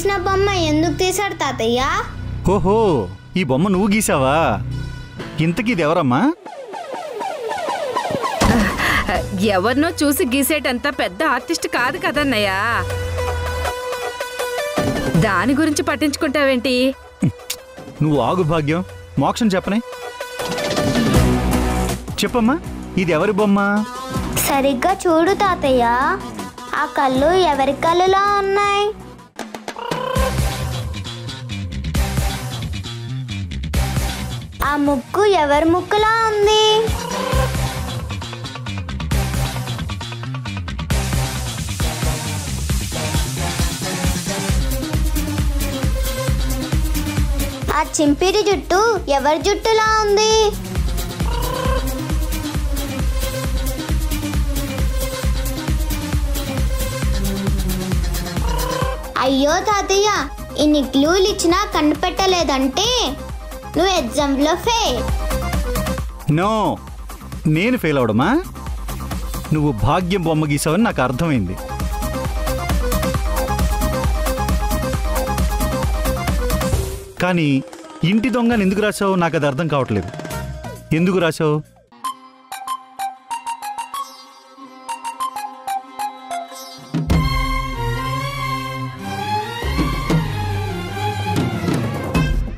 గీసిన బొమ్మ ఎందుకు తీశాడు తాతయ్య? ఓహో, ఈ బొమ్మ నువ్వు గీసావా? ఇంతకీ ఇది ఎవరమ్మా? ఎవరినో చూసి గీసేటంత పెద్ద ఆర్టిస్ట్ కాదు కదన్నయ్య. దాని గురించి పట్టించుకుంటావేంటి? నువ్వు ఆగు భాగ్యం, మోక్షం చెప్పనే. చెప్పమ్మా, ఇది ఎవరి బొమ్మ? సరిగ్గా చూడు తాతయ్య, ఆ కళ్ళు ఎవరి కళ్ళులా ఉన్నాయి? ఆ ముక్కు ఎవరి ముక్కులా ఉంది? ఆ చింపిరి జుట్టు ఎవరి జుట్టులా ఉంది? అయ్యో తాతయ్య, ఇన్ని క్లూలు ఇచ్చినా కనిపెట్టలేదంటే నువ్వు ఎగ్జామ్లో ఫెయిల్. నో, నేను ఫెయిల్ అవడమా? నువ్వు భాగ్యం బొమ్మ గీసావని నాకు అర్థమైంది. కానీ ఇంటి దొంగని ఎందుకు రాసావు నాకు అది అర్థం కావట్లేదు. ఎందుకు రాసావు?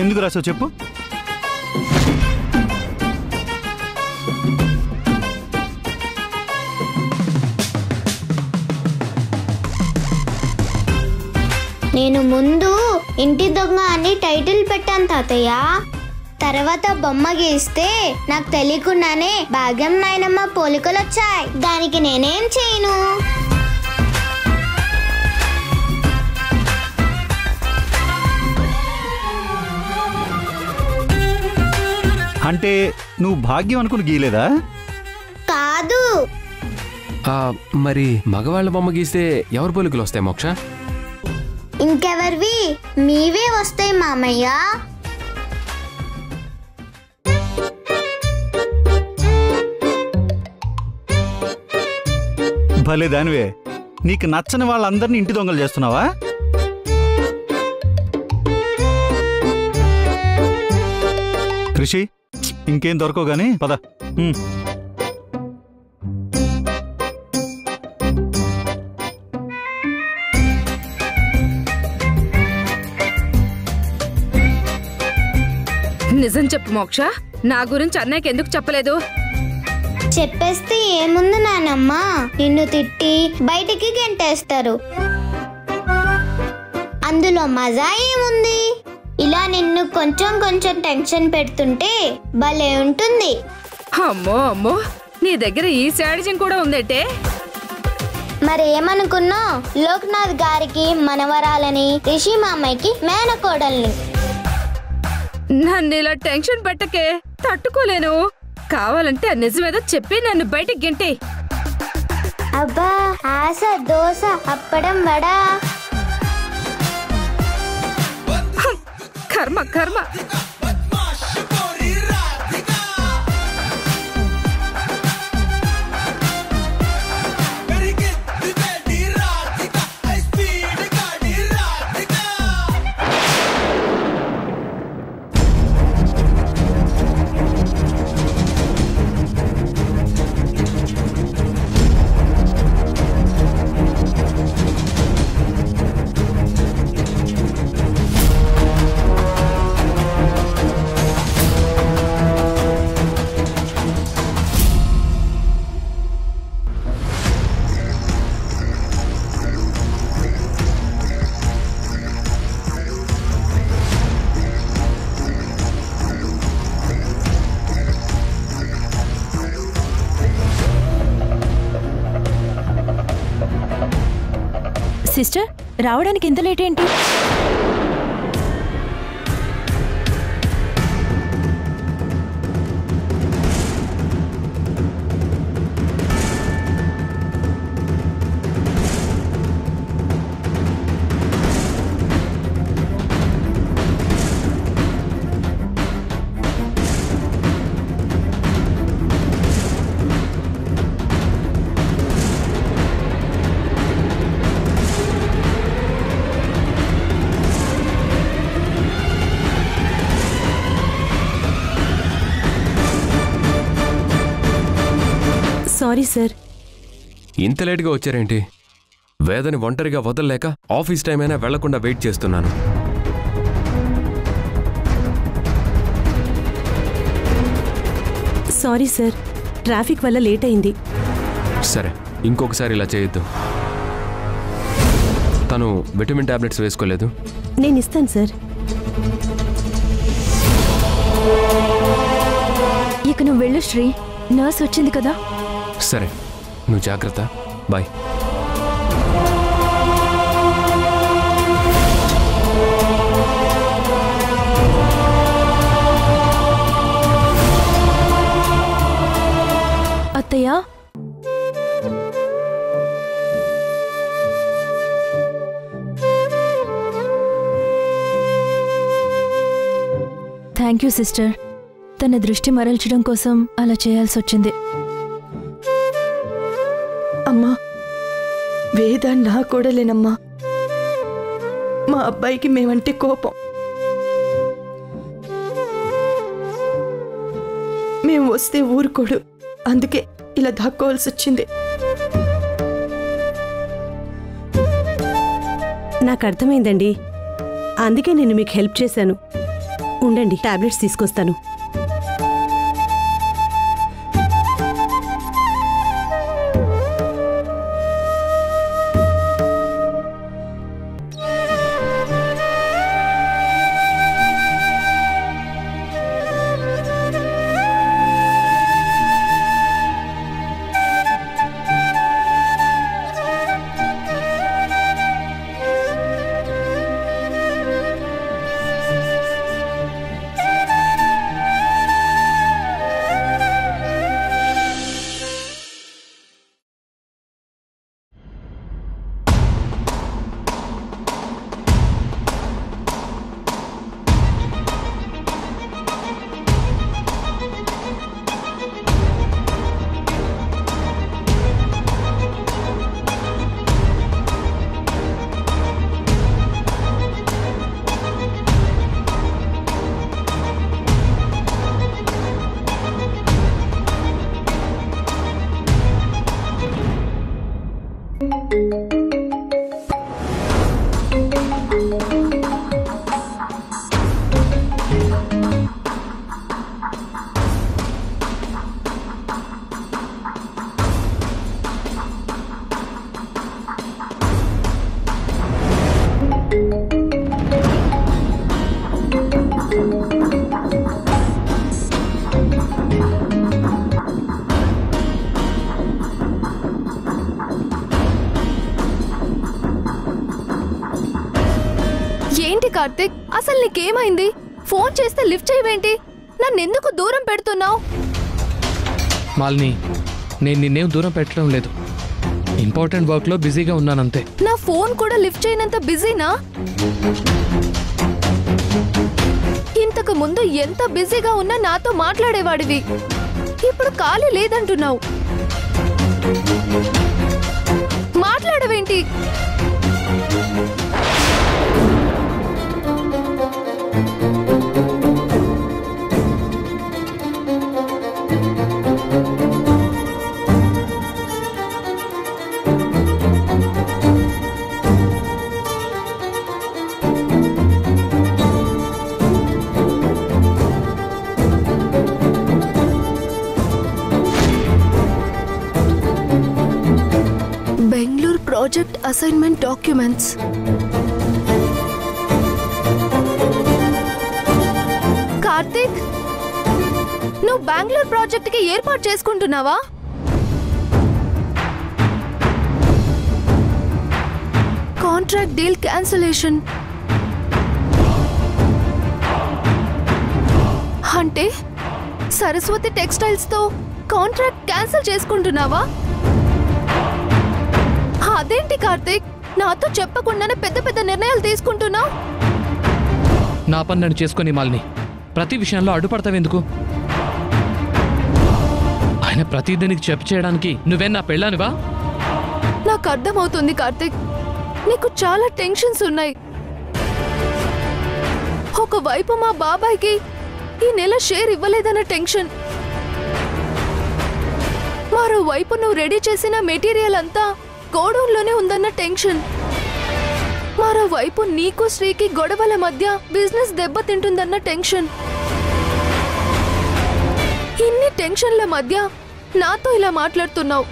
ఎందుకు రాసావు చెప్పు. నేను ముందు ఇంటి దొంగ అని టైటిల్ పెట్టాను తాతయ్య. తర్వాత బొమ్మ గీస్తే నాకు తెలియకుండానే భాగ్యం నాయనమ్మ పోలికలు వచ్చాయి. దానికి నేనేం చేయను? అంటే నువ్వు భాగ్యం అనుకుని గీయలేదా? కాదు. మరి మగవాళ్ళ బొమ్మ గీస్తే ఎవరి పోలికలు వస్తాయి మోక్ష? ఇంకెవరివి? మీవే వస్తాయి మామయ్య. భలే దానివే, నీకు నచ్చని వాళ్ళందరినీ ఇంటి దొంగలు చేస్తున్నావా? కృషి, ఇంకేం దొరకవు గానీ పద. నిజం చెప్పు మోక్ష, నా గురించి అన్నయ్యకి ఎందుకు చెప్పలేదు? చెప్పేస్తే ఏముంది నానమ్మ, నిన్ను తిట్టి బయటికి గెంటేస్తారు. అందులో మజా ఏముంది? ఇలా నిన్ను కొంచెం కొంచెం టెన్షన్ పెడుతుంటే భలే ఉంటుంది. అమ్మో అమ్మో, నీ దగ్గర ఈ శాడిజం కూడా ఉందటే. మరేమనుకున్నావు? లోక్నాథ్ గారికి మనవరాలని, రిషి మామయ్యకి మేనకోడల్ని. నన్ను ఇలా టెన్షన్ పెట్టకే, తట్టుకోలేను. కావాలంటే ఆ నిజమేదో చెప్పి నన్ను బయటికి గెంటే. అబ్బా, ఆశ, దోశ, అప్పడం, వడ. కర్మ కర్మ. సిస్టర్, రావడానికి ఎంత లేట్ ఏంటి? Sorry sir. ఇంత లేటుగా వచ్చారేంటి? వేదని ఒంటరిగా వదలలేక ఆఫీస్ టైం అయినా వెళ్లకుండా వెయిట్ చేస్తున్నాను. సారీ సార్, ట్రాఫిక్ వల్ల లేట్ అయింది. సరే, ఇంకొకసారి ఇలా చేయొద్దు. తను విటమిన్ టాబ్లెట్స్ వేసుకోలేదు. నేను ఇస్తాను సార్. ఇక నువ్వు వెళ్ళు శ్రీ, నర్స్ వచ్చింది కదా. సరే, నువ్వు జాగ్రత్త. బాయ్. అత్తయ్య, థ్యాంక్ యూ సిస్టర్. తన దృష్టి మరల్చడం కోసం అలా చేయాల్సి వచ్చింది. అమ్మా, వేద నా కూడలేనమ్మా. మా అబ్బాయికి మేమంటే కోపం. మేము వస్తే ఊరుకోడు, అందుకే ఇలా దాక్కోవాల్సి వచ్చింది. నాకు అర్థమైందండి, అందుకే నేను మీకు హెల్ప్ చేశాను. ఉండండి, టాబ్లెట్స్ తీసుకొస్తాను. కార్తిక్, అసలు నీకేమైంది? ఫోన్ చేస్తే లిఫ్ట్ చేయవేంటి? నన్నెందుకు దూరం పెడుతున్నావు? మాలిని, నేను నిన్నేం దూరం పెట్టడం లేదు. ఇంపార్టెంట్ వర్క్ లో బిజీగా ఉన్నానంతే. నా ఫోన్ కూడా లిఫ్ట్ చేయనంత బిజీనా? ఇంతకు ముందు ఎంత బిజీగా ఉన్నా నాతో మాట్లాడేవాడివి, ఇప్పుడు ఖాళీ లేదంటున్నావు. మాట్లాడవేంటి? Bengaluru project assignment documents. Karthik, నువ్వు బెంగళూరు ప్రాజెక్ట్ కి ఏర్పాటు చేసుకుంటున్నావా? కాంట్రాక్ట్ డీల్ క్యాన్సిలేషన్ అంటే సరస్వతి టెక్స్టైల్స్ తో కాంట్రాక్ట్ క్యాన్సిల్ చేసుకుంటున్నావా? అదేంటి కార్తిక్, నాతో చెప్పకుండానే పెద్ద పెద్ద నిర్ణయాలు తీసుకుంటున్నావు? నా పని నేను చేసుకుని మాలిని, ప్రతి విషయంలో అడ్డుపడతావెందుకు? ఆయన ప్రతిదీ నీకు చెప్పి చేయడానికి నువ్వే నా పెళ్ళానివా? నాకు అర్థమవుతుంది కార్తిక్, నీకు చాలా టెన్షన్స్ ఉన్నాయి. ఒకవైపు మా బాబాయ్కి ఈ నెల షేర్ ఇవ్వలేదన్న టెన్షన్, మా మరోవైపు నువ్వు రెడీ చేసిన మెటీరియల్ అంతా గోడౌన్లోనే ఉందన్న టెన్షన్. మరోవైపు నీకు శ్రీకి గొడవల మధ్య బిజినెస్ దెబ్బతింటుందన్న టెన్షన్. ఇన్ని టెన్షన్ల మధ్య నాతో ఇలా మాట్లాడుతున్నావు.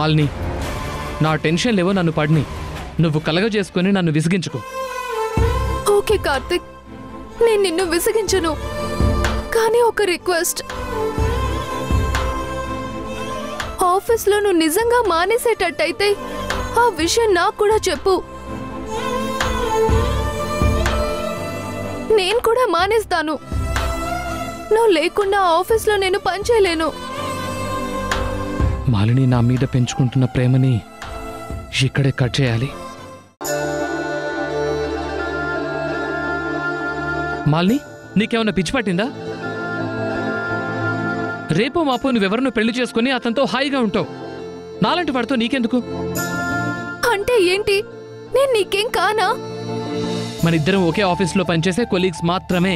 మాలిని, నా టెన్షన్ లేవో నన్ను పడిని. నువ్వు కలగజేసుకుని నన్ను విసిగించుకో. ఓకే కార్తిక్, నేను నిన్ను విసిగించను. కానీ ఒక రిక్వెస్ట్, ఆఫీస్లో నువ్వు నిజంగా మానేసేటట్టయితే ఆ విషయం నాకు కూడా చెప్పు. నేను కూడా మానేస్తాను. నువ్వు లేకుండా ఆఫీస్లో నేను పనిచేయలేను. మాలిని నా మీద పెంచుకుంటున్న ప్రేమని ఇక్కడే కట్ చేయాలి. మాలిని, నీకేమన్నా పిచ్చి పట్టిందా? రేపో మాపో నువ్వెవరినో పెళ్లి చేసుకుని అతనితో హాయిగా ఉంటావు. నాలాంటి వాడితో నీకెందుకు? అంటే ఏంటి? నేను నీకేం కానా? మన ఇద్దరం ఒకే ఆఫీస్లో పనిచేసే కొలీగ్స్ మాత్రమే.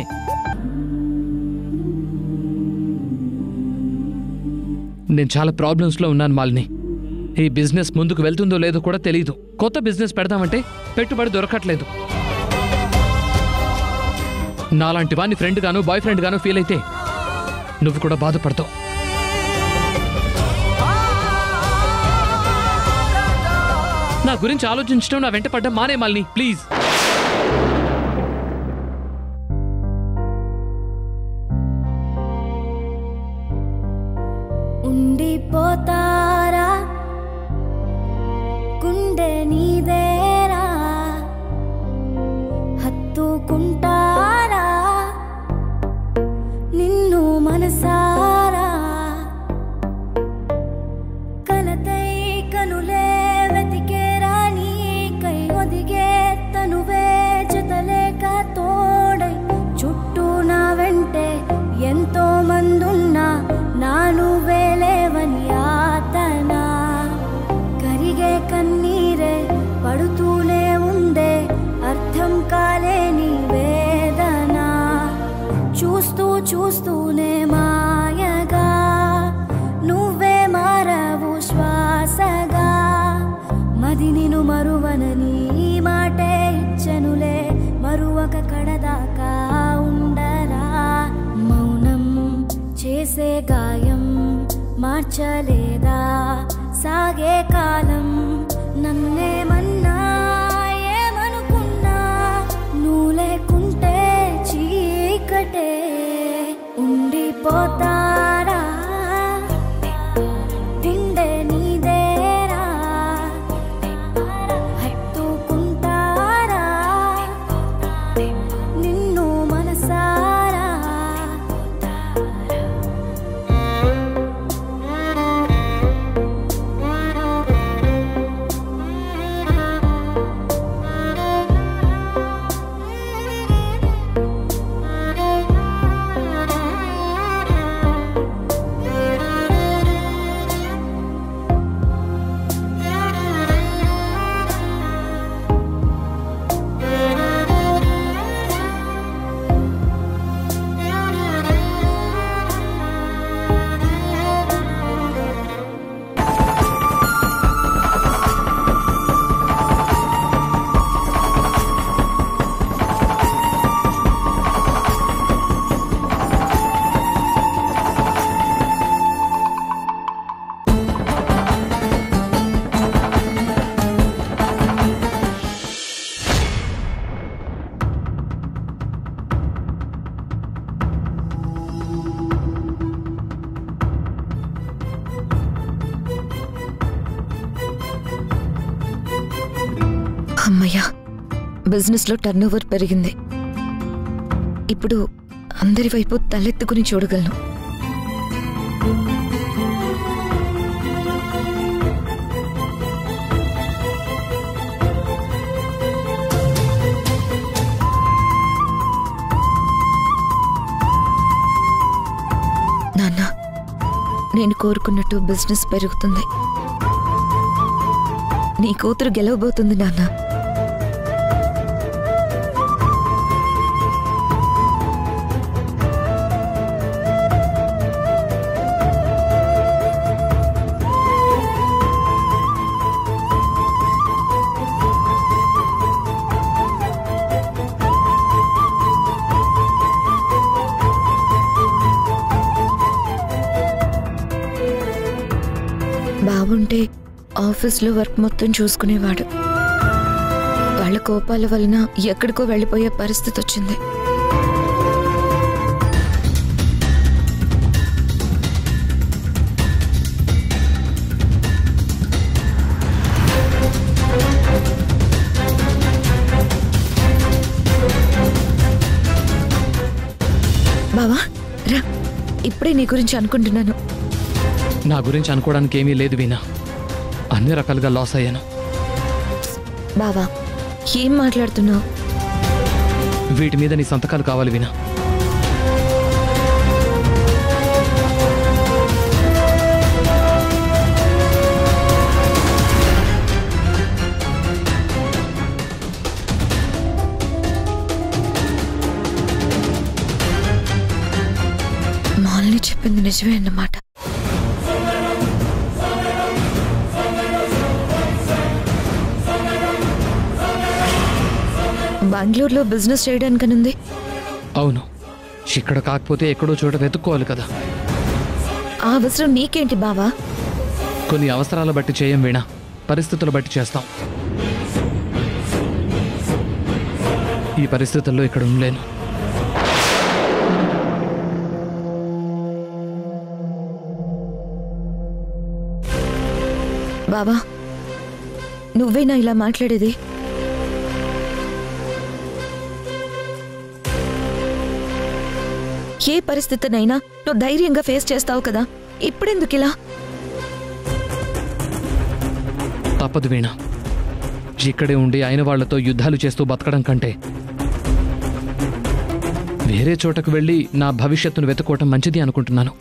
నేను చాలా ప్రాబ్లమ్స్లో ఉన్నాను మాలిని. ఈ బిజినెస్ ముందుకు వెళ్తుందో లేదో కూడా తెలియదు. కొత్త బిజినెస్ పెడదామంటే పెట్టుబడి దొరకట్లేదు. నాలాంటి వాడిని ఫ్రెండ్ గాను బాయ్ ఫ్రెండ్ గాను ఫీల్ అయితే నువ్వు కూడా బాధపడతావు. నా గురించి ఆలోచించడం, నా వెంట పడ్డం మానే మాలిని, ప్లీజ్. ఉండిపోతారా గుండె నీదేరా, హత్తుకుంటారా నిన్ను మనసారా, కలతై కనులే వెతికేరా నీకై, ఒదిగే తనువే జతలేక తోడై, చుట్టూ నా వెంటే ఎంతో మందున్నా నాను వేలేవని యాతన, కరిగే కన్నీరే పడుతూనే ఉందే అర్థం కాలేని వేదన, చూస్తూ చూస్తూనే మాయగా నువ్వే మారవు శ్వాసగా, మది నిను మరువనని మాటే ఇచ్చనులే, మరువక కడదాకా ఉండరా, మౌనం చేసే గాయం మార్చలేదా సాగే కాలం, నన్నేమన్నా ఏమనుకున్నా నువ్వు లేకుంటే చీకటే, ఉండిపోతారా గుండె నీదేరా, హత్తుకుంటారా నిన్ను మనసారా. అమ్మయ్యా, బిజినెస్లో టర్నోవర్ పెరిగింది. ఇప్పుడు అందరి వైపు తలెత్తుకుని చూడగలను. నాన్న, నేను కోరుకున్నట్టు బిజినెస్ పెరుగుతుంది. నీ కూతురు గెలవబోతుంది నాన్న. బాగుంటే ఆఫీస్లో వర్క్ మొత్తం చూసుకునేవాడు. వాళ్ళ కోపాల వలన ఎక్కడికో వెళ్ళిపోయే పరిస్థితి వచ్చింది. బావా రా, ఇప్పుడే నీ గురించి అనుకుంటున్నాను. నా గురించి అనుకోవడానికి ఏమీ లేదు వీణా. అన్ని రకాలుగా లాస్ అయ్యాను. బావా ఏం మాట్లాడుతున్నావు? వీటి మీద నీ సంతకాలు కావాలి వీణా. మాలిని చెప్పింది నిజమే అన్నమాట. బెంగళూరులో బిజినెస్ చేయడానికనుంది. అవును, ఇక్కడ కాకపోతే ఎక్కడో చోట వెతుక్కోవాలి కదా. ఆ అవసరం నీకేంటి బావా? కొన్ని అవసరాల బట్టి చేయం వీణా, పరిస్థితులు బట్టి చేస్తాం. ఈ పరిస్థితుల్లో ఇక్కడ ఉండలేను. బావా నువ్వేనా ఇలా మాట్లాడేది? ఏ పరిస్థితినైనా నువ్వు ధైర్యంగా ఫేస్ చేస్తావు కదా, ఇప్పుడెందుకు ఇలా? తప్పదు వీణా. ఇక్కడే ఉండి అయిన వాళ్లతో యుద్ధాలు చేస్తూ బతకడం కంటే వేరే చోటకు వెళ్ళి నా భవిష్యత్తును వెతుక్కోవటం మంచిది అనుకుంటున్నాను.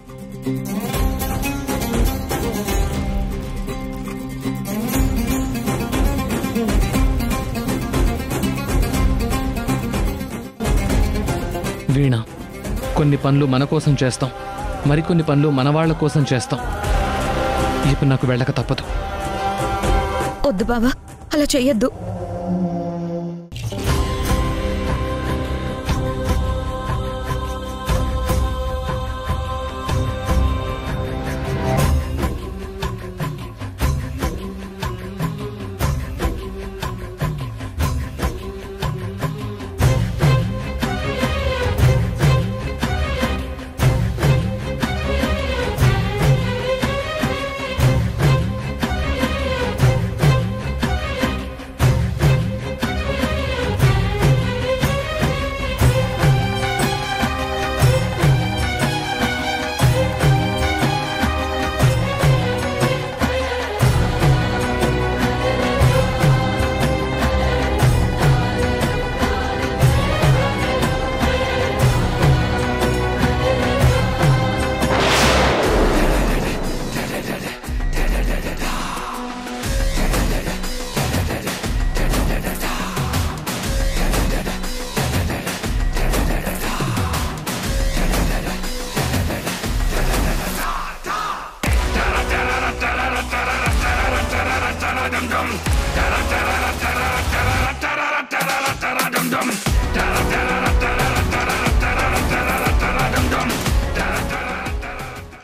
వీణా, కొన్ని పనులు మన కోసం చేస్తాం, మరికొన్ని పనులు మన వాళ్ళ కోసం చేస్తాం. ఇప్పుడు నాకు వెళ్ళక తప్పదు. వద్దు బావా, అలా చెయ్యొద్దు.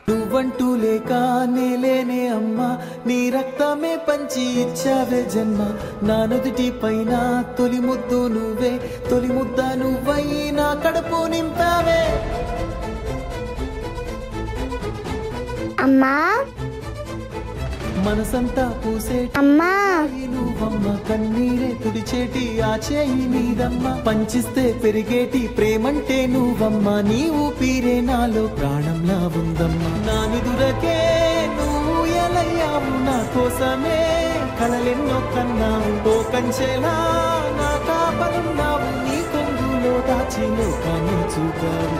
నువ్వంటూ లేక నేలేనే అమ్మా, నీ రక్తమే పంచి ఇచ్చావే జన్మ. నా నుదుటి పైన తొలి ముద్దు నువ్వే, తొలి ముద్ద నువ్వై నా కడుపు నింపావే. అమ్మా మనసంతా పూసే అమ్మా, నువ్వమ్మ, కన్నీరే తుడిచేటి ఆ చేయి నీదమ్మ. పంచిస్తే పెరిగేటి ప్రేమంటే నువ్వమ్మ, నీ ఊపిరే నాలో ప్రాణంలా ఉందమ్మా. నా నిదురకే నువ్వు ఎలయ్యావు, నా కోసమే కళలెన్నో కన్నావు. ఓ కంచెలా నా కాపలున్నావు, నీ కొంగులో దాచి లోకాన్ని చూపావు.